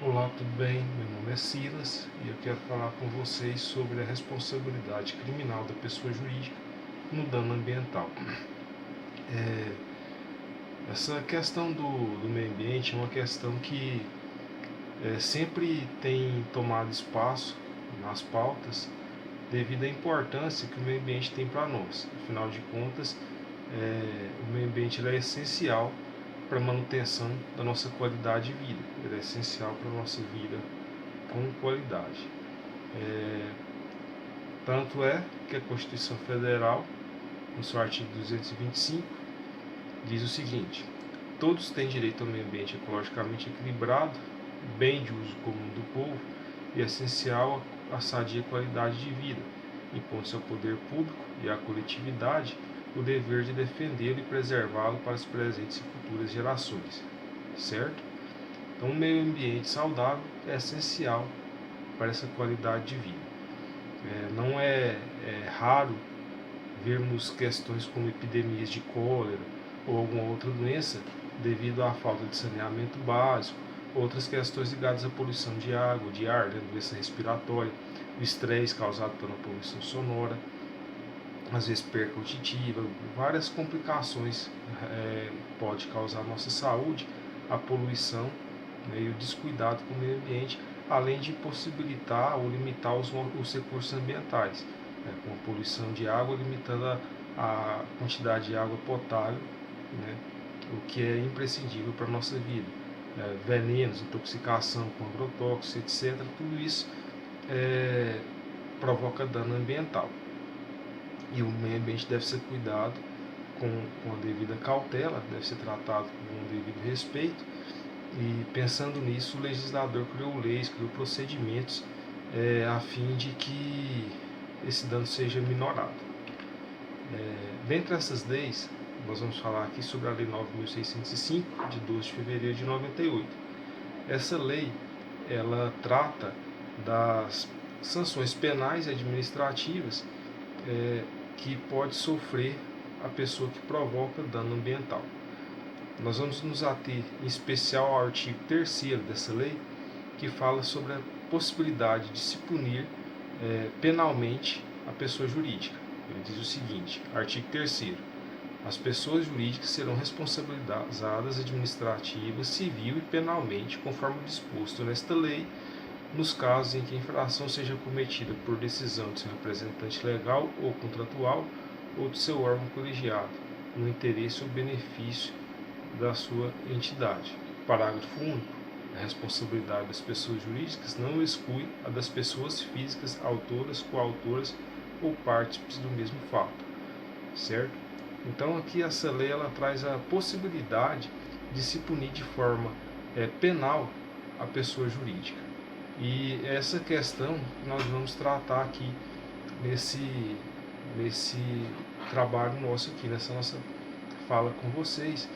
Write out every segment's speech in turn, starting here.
Olá, tudo bem? Meu nome é Silas e eu quero falar com vocês sobre a responsabilidade criminal da pessoa jurídica no dano ambiental. Essa questão do meio ambiente é uma questão que sempre tem tomado espaço nas pautas devido à importância que o meio ambiente tem para nós. Afinal de contas, o meio ambiente é essencial para a manutenção da nossa qualidade de vida. Ele é essencial para a nossa vida com qualidade. Tanto é que a Constituição Federal, no seu artigo 225, diz o seguinte: todos têm direito ao meio ambiente ecologicamente equilibrado, bem de uso comum do povo e essencial à sadia qualidade de vida, impondo-se ao poder público e à coletividade o dever de defendê-lo e preservá-lo para as presentes e futuras gerações. Certo? Então, um meio ambiente saudável é essencial para essa qualidade de vida. Não é raro vermos questões como epidemias de cólera ou alguma outra doença devido à falta de saneamento básico, outras questões ligadas à poluição de água, de ar, doença respiratória, o estresse causado pela poluição sonora, às vezes perca auditiva, várias complicações pode causar à nossa saúde, a poluição, né, e o descuidado com o meio ambiente, além de possibilitar ou limitar os recursos ambientais, né, com a poluição de água, limitando a quantidade de água potável, né, o que é imprescindível para a nossa vida. Venenos, intoxicação com agrotóxicos, etc. Tudo isso provoca dano ambiental. E o meio ambiente deve ser cuidado com a devida cautela, deve ser tratado com o devido respeito. E pensando nisso, o legislador criou leis, criou procedimentos a fim de que esse dano seja minorado. Dentre essas leis, nós vamos falar aqui sobre a Lei 9.605, de 12 de fevereiro de 98. Essa lei, ela trata das sanções penais e administrativas que pode sofrer a pessoa que provoca dano ambiental. Nós vamos nos ater em especial ao artigo 3º dessa lei, que fala sobre a possibilidade de se punir penalmente a pessoa jurídica. Ele diz o seguinte, artigo 3º: as pessoas jurídicas serão responsabilizadas administrativa, civil e penalmente, conforme disposto nesta lei, nos casos em que a infração seja cometida por decisão de seu representante legal ou contratual ou de seu órgão colegiado, no interesse ou benefício da sua entidade. Parágrafo único. A responsabilidade das pessoas jurídicas não exclui a das pessoas físicas autoras, coautoras ou partícipes do mesmo fato. Certo? Então aqui essa lei ela traz a possibilidade de se punir de forma penal a pessoa jurídica. E essa questão nós vamos tratar aqui nesse trabalho nosso aqui, nessa nossa fala com vocês,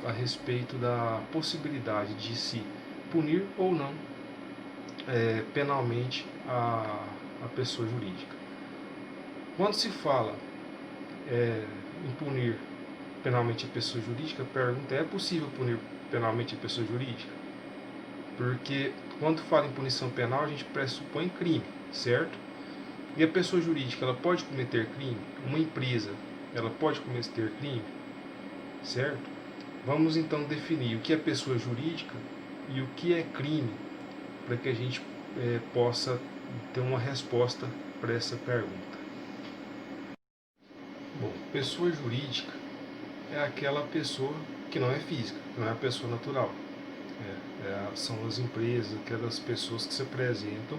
a respeito da possibilidade de se punir ou não penalmente a pessoa jurídica. Quando se fala em punir penalmente a pessoa jurídica, a pergunta é possível punir penalmente a pessoa jurídica? Porque quando fala em punição penal, a gente pressupõe crime, certo? E a pessoa jurídica, ela pode cometer crime? Uma empresa, ela pode cometer crime? Certo? Vamos então definir o que é pessoa jurídica e o que é crime, para que a gente possa ter uma resposta para essa pergunta. Bom, pessoa jurídica é aquela pessoa que não é física, que não é a pessoa natural. São as empresas, aquelas pessoas que se apresentam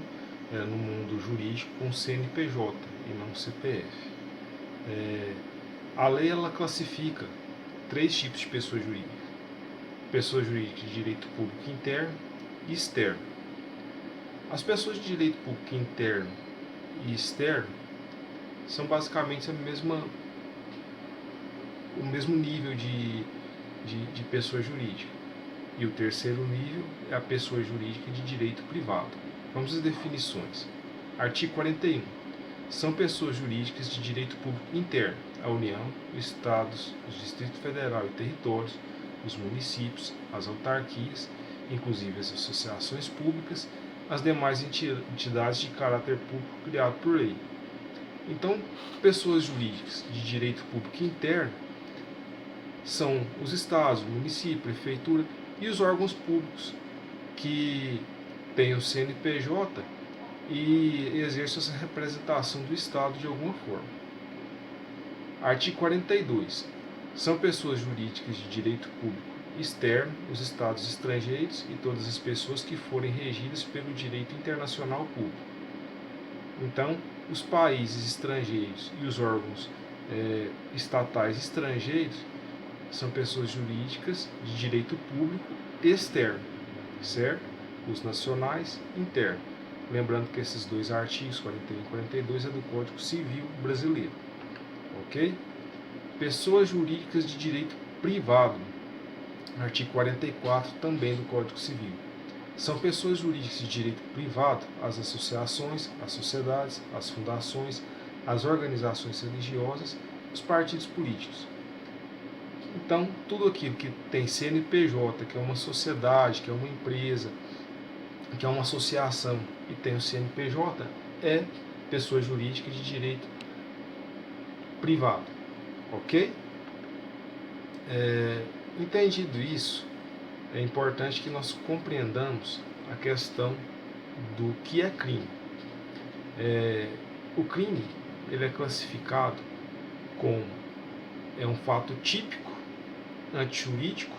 no mundo jurídico com CNPJ e não CPF. A lei ela classifica 3 tipos de pessoa jurídica: pessoa jurídica de direito público interno e externo. As pessoas de direito público interno e externo são basicamente o mesmo nível de pessoa jurídica. E o terceiro nível é a pessoa jurídica de direito privado. Vamos às definições. Artigo 41. São pessoas jurídicas de direito público interno: a União, os Estados, o Distrito Federal e territórios, os municípios, as autarquias inclusive as associações públicas, as demais entidades de caráter público criado por lei. Então, pessoas jurídicas de direito público interno são os estados, o município, a prefeitura e os órgãos públicos que têm o CNPJ e exercem essa representação do Estado de alguma forma. Artigo 42. São pessoas jurídicas de direito público externo, os estados estrangeiros e todas as pessoas que forem regidas pelo direito internacional público. Então, os países estrangeiros e os órgãos estatais estrangeiros são pessoas jurídicas de direito público externo, certo? Os nacionais, interno. Lembrando que esses dois artigos, 41 e 42, é do Código Civil brasileiro. Ok? Pessoas jurídicas de direito privado, artigo 44, também do Código Civil. São pessoas jurídicas de direito privado as associações, as sociedades, as fundações, as organizações religiosas, os partidos políticos. Então, tudo aquilo que tem CNPJ, que é uma sociedade, que é uma empresa, que é uma associação e tem o CNPJ, é pessoa jurídica de direito privado. Ok? Entendido isso, é importante que nós compreendamos a questão do que é crime. O crime ele é classificado como um fato típico, antijurídico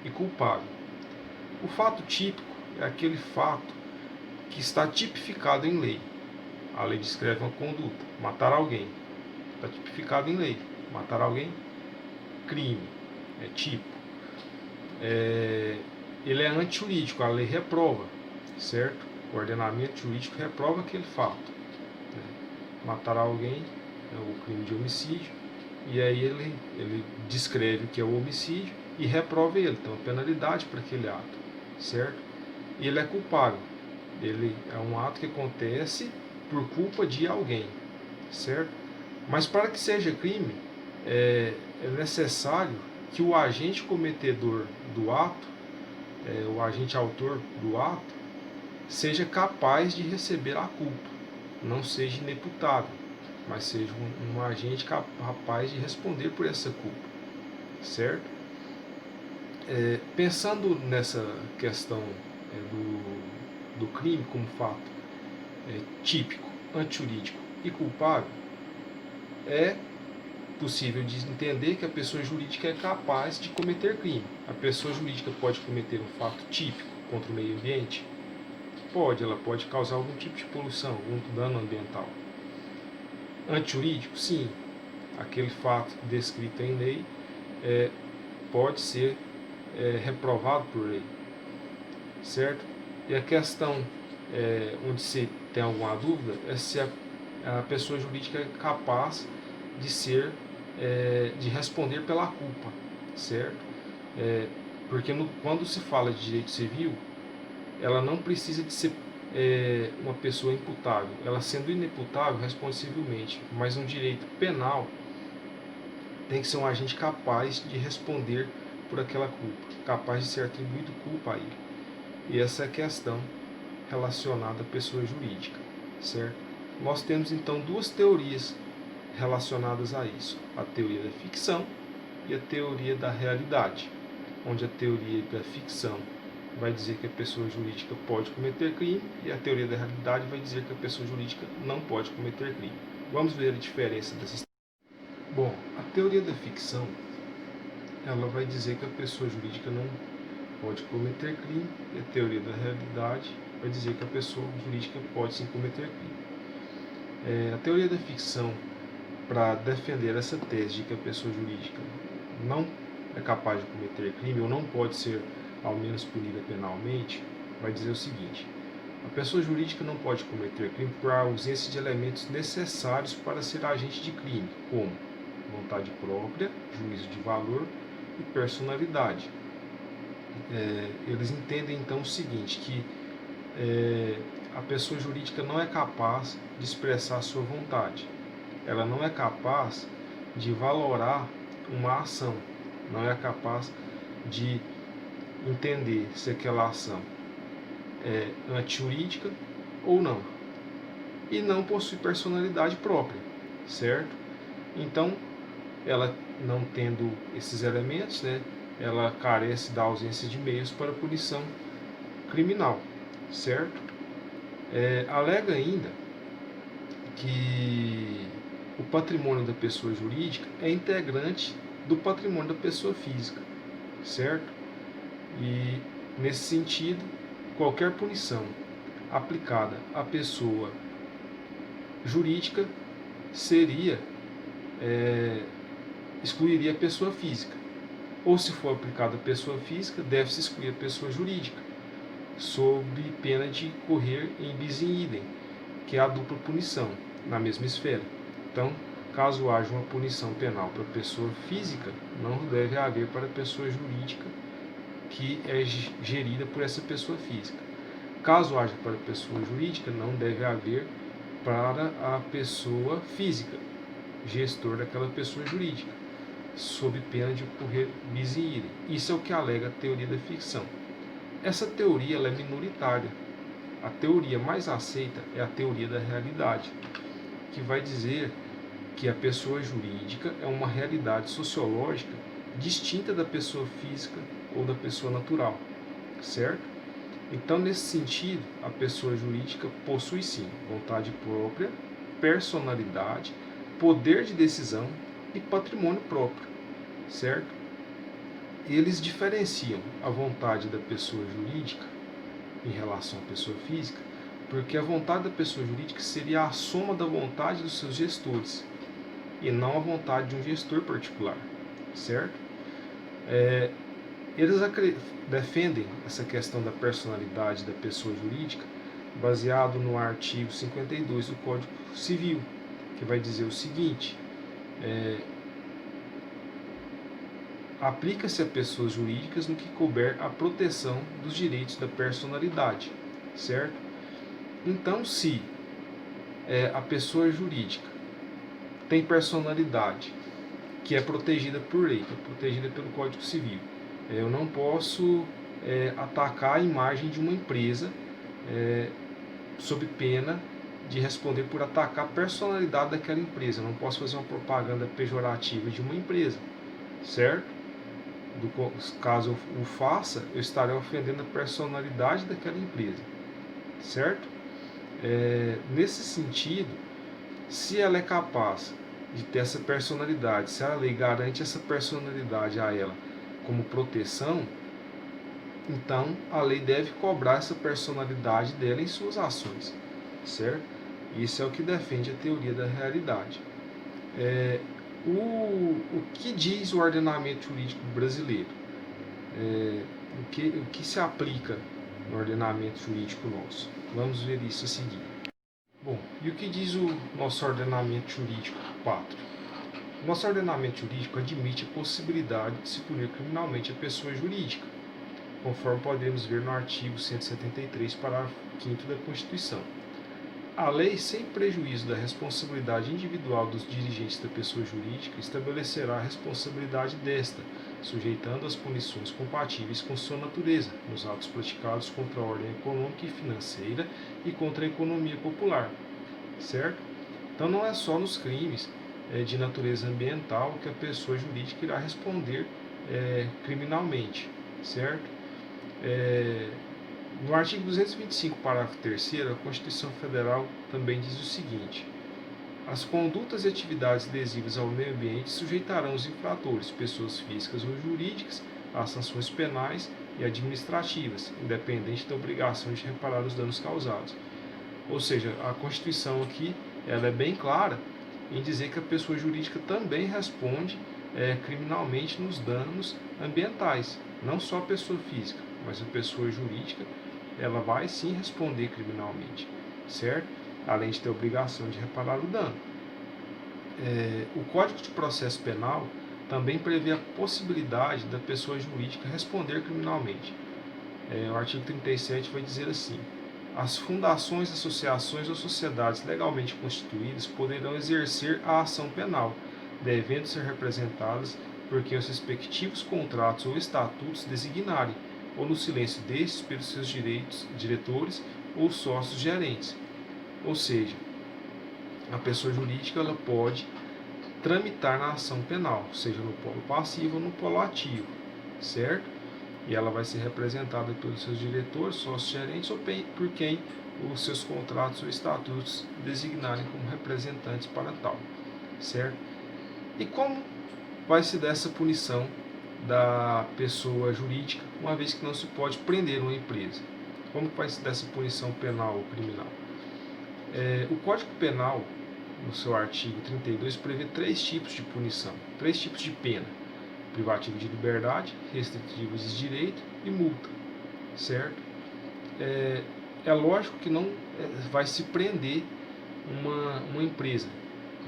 e culpável. O fato típico é aquele fato que está tipificado em lei. A lei descreve uma conduta, matar alguém. Está tipificado em lei. Matar alguém, crime, é tipo. Ele é antijurídico, a lei reprova, certo? O ordenamento jurídico reprova aquele fato. Matar alguém é o crime de homicídio, e aí ele descreve o que é o homicídio e reprova ele, então a penalidade para aquele ato, certo? E ele é culpável, ele é um ato que acontece por culpa de alguém, certo? Mas para que seja crime, é necessário que o agente cometedor do ato, o agente autor do ato, seja capaz de receber a culpa, não seja inimputável, mas seja um agente capaz de responder por essa culpa, certo? Pensando nessa questão do crime como fato típico, antijurídico e culpável, é possível de entender que a pessoa jurídica é capaz de cometer crime. A pessoa jurídica pode cometer um fato típico contra o meio ambiente? Pode, ela pode causar algum tipo de poluição, algum dano ambiental. Antijurídico? Sim. Aquele fato descrito em lei pode ser reprovado por lei, certo? E a questão onde se tem alguma dúvida é se a pessoa jurídica é capaz de responder pela culpa, certo? Porque quando se fala de direito civil, ela não precisa de ser uma pessoa imputável. Ela sendo inimputável, responde civilmente. Mas no direito penal, tem que ser um agente capaz de responder por aquela culpa, capaz de ser atribuído culpa a ele. E essa é a questão relacionada à pessoa jurídica, certo? Nós temos então duas teorias relacionadas a isso: a teoria da ficção e a teoria da realidade, onde a teoria da ficção vai dizer que a pessoa jurídica pode cometer crime e a teoria da realidade vai dizer que a pessoa jurídica não pode cometer crime. Vamos ver a diferença dessas. Bom, a teoria da ficção ela vai dizer que a pessoa jurídica não pode cometer crime e a teoria da realidade vai dizer que a pessoa jurídica pode sim cometer crime. A teoria da ficção, para defender essa tese de que a pessoa jurídica não é capaz de cometer crime ou não pode ser ao menos punida penalmente, vai dizer o seguinte: a pessoa jurídica não pode cometer crime por ausência de elementos necessários para ser agente de crime, como vontade própria, juízo de valor e personalidade. Eles entendem então o seguinte, que a pessoa jurídica não é capaz de expressar a sua vontade, ela não é capaz de valorar uma ação, não é capaz de entender se aquela ação é antijurídica ou não, e não possui personalidade própria, certo? Então, ela não tendo esses elementos, né, ela carece da ausência de meios para punição criminal, certo? Alega ainda que o patrimônio da pessoa jurídica é integrante do patrimônio da pessoa física, certo? E, nesse sentido, qualquer punição aplicada à pessoa jurídica seria excluiria a pessoa física. Ou, se for aplicada à pessoa física, deve-se excluir a pessoa jurídica, sob pena de correr em bis in idem, que é a dupla punição, na mesma esfera. Então, caso haja uma punição penal para a pessoa física, não deve haver para a pessoa jurídica que é gerida por essa pessoa física. Caso haja para a pessoa jurídica, não deve haver para a pessoa física, gestor daquela pessoa jurídica, sob pena de ocorrer bis in idem. Isso é o que alega a teoria da ficção. Essa teoria ela é minoritária. A teoria mais aceita é a teoria da realidade, que vai dizer que a pessoa jurídica é uma realidade sociológica distinta da pessoa física ou da pessoa natural, certo? Então, nesse sentido, a pessoa jurídica possui sim vontade própria, personalidade, poder de decisão e patrimônio próprio, certo? Eles diferenciam a vontade da pessoa jurídica em relação à pessoa física, porque a vontade da pessoa jurídica seria a soma da vontade dos seus gestores e não a vontade de um gestor particular, certo? Eles defendem essa questão da personalidade da pessoa jurídica baseado no artigo 52 do Código Civil, que vai dizer o seguinte: aplica-se a pessoas jurídicas no que couber a proteção dos direitos da personalidade, certo? Então, se a pessoa jurídica tem personalidade, que é protegida por lei, que é protegida pelo Código Civil, eu não posso atacar a imagem de uma empresa sob pena de responder por atacar a personalidade daquela empresa. Eu não posso fazer uma propaganda pejorativa de uma empresa, certo? Caso eu o faça, eu estarei ofendendo a personalidade daquela empresa, certo? Nesse sentido, se ela é capaz de ter essa personalidade, se a lei garante essa personalidade a ela como proteção, então a lei deve cobrar essa personalidade dela em suas ações, certo? Isso é o que defende a teoria da realidade. O que diz o ordenamento jurídico brasileiro? O que se aplica no ordenamento jurídico nosso? Vamos ver isso a seguir. Bom, e o que diz o nosso ordenamento jurídico pátrio? Nosso ordenamento jurídico admite a possibilidade de se punir criminalmente a pessoa jurídica, conforme podemos ver no artigo 173, parágrafo 5º da Constituição. A lei, sem prejuízo da responsabilidade individual dos dirigentes da pessoa jurídica, estabelecerá a responsabilidade desta, sujeitando as punições compatíveis com sua natureza, nos atos praticados contra a ordem econômica e financeira e contra a economia popular, certo? Então, não é só nos crimes de natureza ambiental que a pessoa jurídica irá responder criminalmente, certo? No artigo 225, parágrafo 3º, a Constituição Federal também diz o seguinte: as condutas e atividades lesivas ao meio ambiente sujeitarão os infratores, pessoas físicas ou jurídicas, às sanções penais e administrativas, independente da obrigação de reparar os danos causados. Ou seja, a Constituição aqui ela é bem clara em dizer que a pessoa jurídica também responde criminalmente nos danos ambientais, não só a pessoa física, mas a pessoa jurídica ela vai sim responder criminalmente, certo? Além de ter a obrigação de reparar o dano. O Código de Processo Penal também prevê a possibilidade da pessoa jurídica responder criminalmente. O artigo 37 vai dizer assim: as fundações, associações ou sociedades legalmente constituídas poderão exercer a ação penal, devendo ser representadas por quem os respectivos contratos ou estatutos designarem, ou no silêncio destes pelos seus diretores ou sócios gerentes. Ou seja, a pessoa jurídica ela pode tramitar na ação penal, seja no polo passivo ou no polo ativo, certo? E ela vai ser representada pelos seus diretores, sócios gerentes ou por quem os seus contratos ou estatutos designarem como representantes para tal, certo? E como vai se dar essa punição da pessoa jurídica, uma vez que não se pode prender uma empresa? Como vai se dar essa punição penal ou criminal? O Código Penal, no seu artigo 32, prevê 3 tipos de punição, 3 tipos de pena: privativa de liberdade, restritivas de direito e multa, certo? É lógico que não vai se prender uma empresa,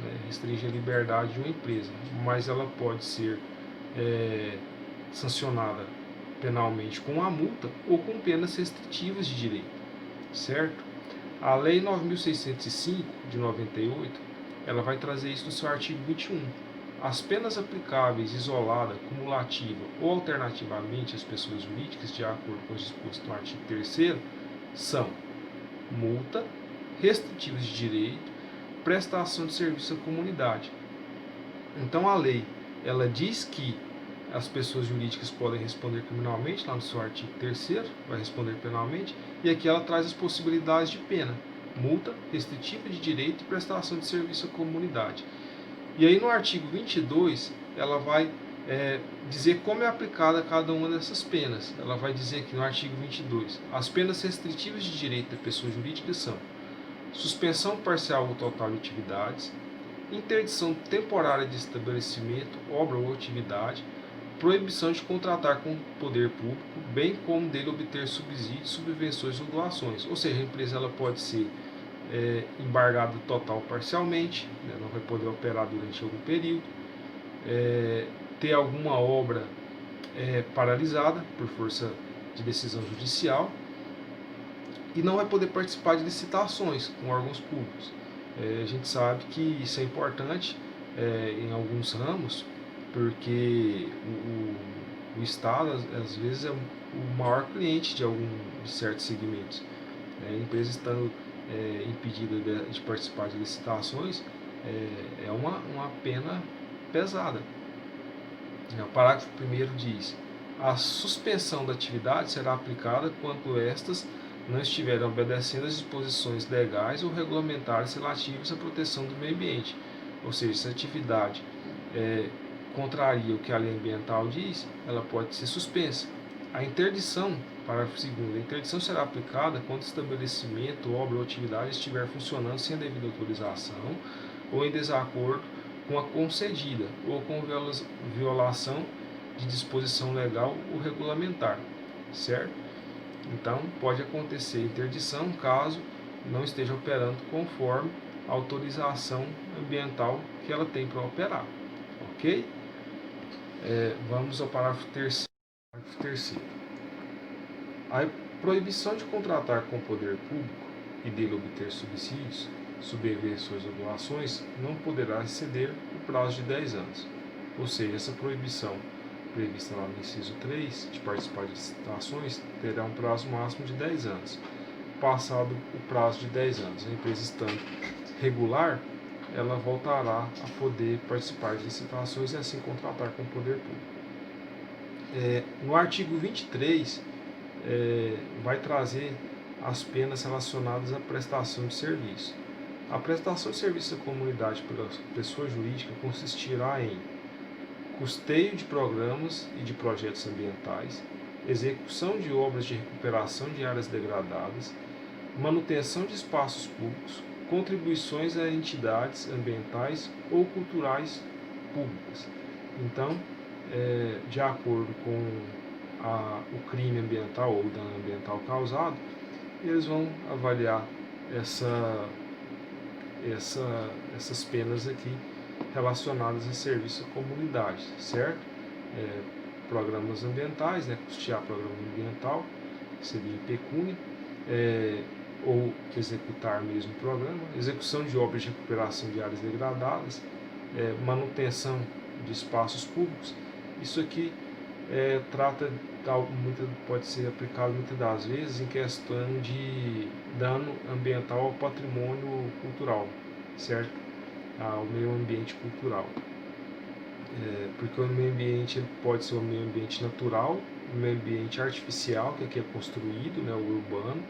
né, restringir a liberdade de uma empresa, mas ela pode ser sancionada penalmente com a multa ou com penas restritivas de direito, certo? A Lei 9.605, de 98, ela vai trazer isso no seu artigo 21. As penas aplicáveis isolada, cumulativa ou alternativamente às pessoas jurídicas, de acordo com o disposto no artigo 3º, são multa, restritivas de direito, prestação de serviço à comunidade. Então a lei, ela diz que as pessoas jurídicas podem responder criminalmente, lá no seu artigo 3º, vai responder penalmente, e aqui ela traz as possibilidades de pena: multa, restritiva de direito e prestação de serviço à comunidade. E aí no artigo 22, ela vai dizer como é aplicada cada uma dessas penas. Ela vai dizer aqui no artigo 22, as penas restritivas de direito da pessoa jurídica são suspensão parcial ou total de atividades, interdição temporária de estabelecimento, obra ou atividade, proibição de contratar com o poder público, bem como dele obter subsídios, subvenções ou doações. Ou seja, a empresa ela pode ser embargada total ou parcialmente, né, não vai poder operar durante algum período, ter alguma obra paralisada por força de decisão judicial, e não vai poder participar de licitações com órgãos públicos. A gente sabe que isso é importante em alguns ramos, porque o Estado, às vezes, é o maior cliente de certos segmentos. A empresa estando impedida de participar de licitações é uma pena pesada. O parágrafo 1º diz: a suspensão da atividade será aplicada quando estas não estiverem obedecendo às disposições legais ou regulamentares relativas à proteção do meio ambiente. Ou seja, se a atividade contraria o que a lei ambiental diz, ela pode ser suspensa. A interdição, parágrafo 2º, a interdição será aplicada quando o estabelecimento, obra ou atividade estiver funcionando sem a devida autorização ou em desacordo com a concedida ou com violação de disposição legal ou regulamentar, certo? Então, pode acontecer interdição caso não esteja operando conforme a autorização ambiental que ela tem para operar, ok? Vamos ao parágrafo 3º. A proibição de contratar com o poder público e dele obter subsídios, subvenções ou doações não poderá exceder o prazo de 10 anos. Ou seja, essa proibição prevista lá no inciso 3, de participar de licitações, terá um prazo máximo de 10 anos. Passado o prazo de 10 anos, a empresa estando regular, ela voltará a poder participar de licitações e assim contratar com o poder público. No artigo 23, vai trazer as penas relacionadas à prestação de serviço. A prestação de serviço à comunidade pela pessoa jurídica consistirá em custeio de programas e de projetos ambientais, execução de obras de recuperação de áreas degradadas, manutenção de espaços públicos, contribuições a entidades ambientais ou culturais públicas. Então, de acordo com o crime ambiental ou o dano ambiental causado, eles vão avaliar essas penas aqui relacionadas a serviço à comunidade, certo? Programas ambientais, né, custear programa ambiental, seria pecúnia, ou executar mesmo o programa, execução de obras de recuperação de áreas degradadas, manutenção de espaços públicos. Isso aqui trata, pode ser aplicado muitas das vezes em questão de dano ambiental ao patrimônio cultural, certo? Ao meio ambiente cultural. Porque o meio ambiente ele pode ser um meio ambiente natural, um meio ambiente artificial, que aqui é construído, né, o urbano,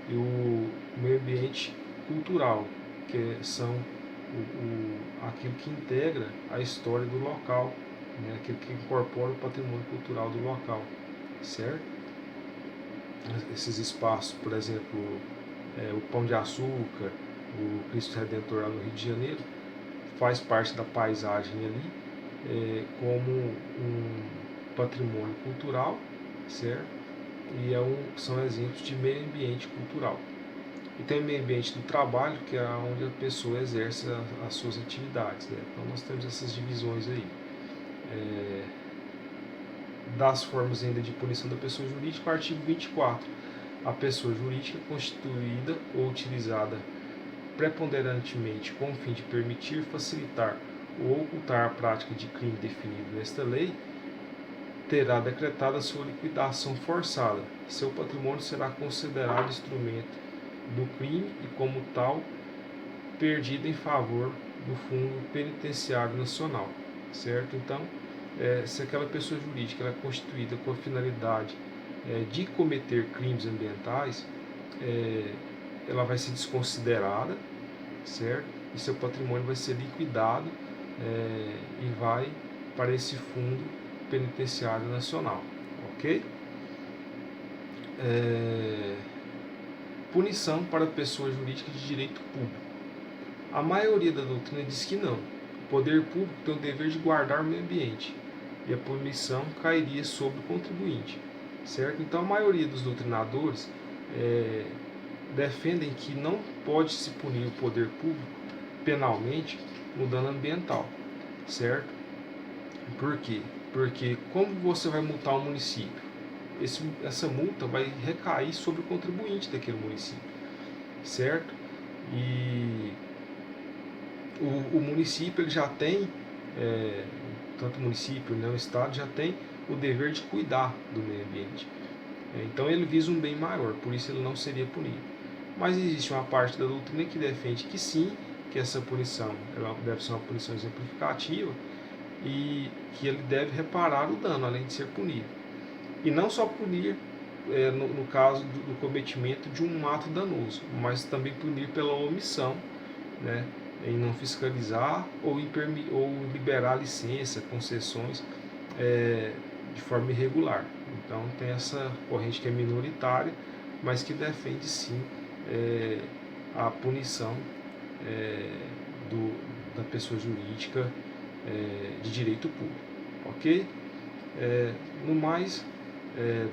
e o meio ambiente cultural, que são aquilo que integra a história do local, né, aquilo que incorpora o patrimônio cultural do local, certo? Esses espaços, por exemplo, o Pão de Açúcar, o Cristo Redentor lá no Rio de Janeiro, faz parte da paisagem ali, como um patrimônio cultural, certo? E são exemplos de meio ambiente cultural. E tem o meio ambiente do trabalho, que é onde a pessoa exerce as suas atividades, né? Então nós temos essas divisões aí. Das formas ainda de punição da pessoa jurídica, o artigo 24. A pessoa jurídica constituída ou utilizada preponderantemente com o fim de permitir, facilitar ou ocultar a prática de crime definido nesta lei, terá decretada sua liquidação forçada. Seu patrimônio será considerado instrumento do crime e, como tal, perdido em favor do Fundo Penitenciário Nacional, certo? Então, se aquela pessoa jurídica ela é constituída com a finalidade de cometer crimes ambientais, ela vai ser desconsiderada, certo? E seu patrimônio vai ser liquidado e vai para esse Fundo Penitenciário Nacional, ok? Punição para pessoa jurídica de direito público. A maioria da doutrina diz que não. O poder público tem o dever de guardar o meio ambiente e a punição cairia sobre o contribuinte, certo? Então a maioria dos doutrinadores defendem que não pode se punir o poder público penalmente no dano ambiental, certo? Por quê? Porque como você vai multar um município? Essa multa vai recair sobre o contribuinte daquele município, certo? E o município ele já tem, tanto o município, né, o Estado já tem o dever de cuidar do meio ambiente. Então ele visa um bem maior, por isso ele não seria punido. Mas existe uma parte da doutrina que defende que sim, que essa punição ela deve ser uma punição exemplificativa e que ele deve reparar o dano, além de ser punido. E não só punir no caso do cometimento de um ato danoso, mas também punir pela omissão, né, em não fiscalizar ou liberar licença, concessões de forma irregular. Então tem essa corrente que é minoritária, mas que defende sim a punição da pessoa jurídica de direito público, ok? No mais,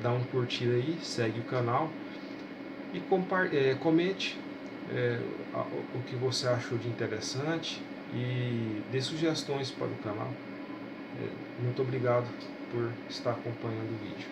dá um curtir aí, segue o canal e comente o que você achou de interessante e dê sugestões para o canal. Muito obrigado por estar acompanhando o vídeo.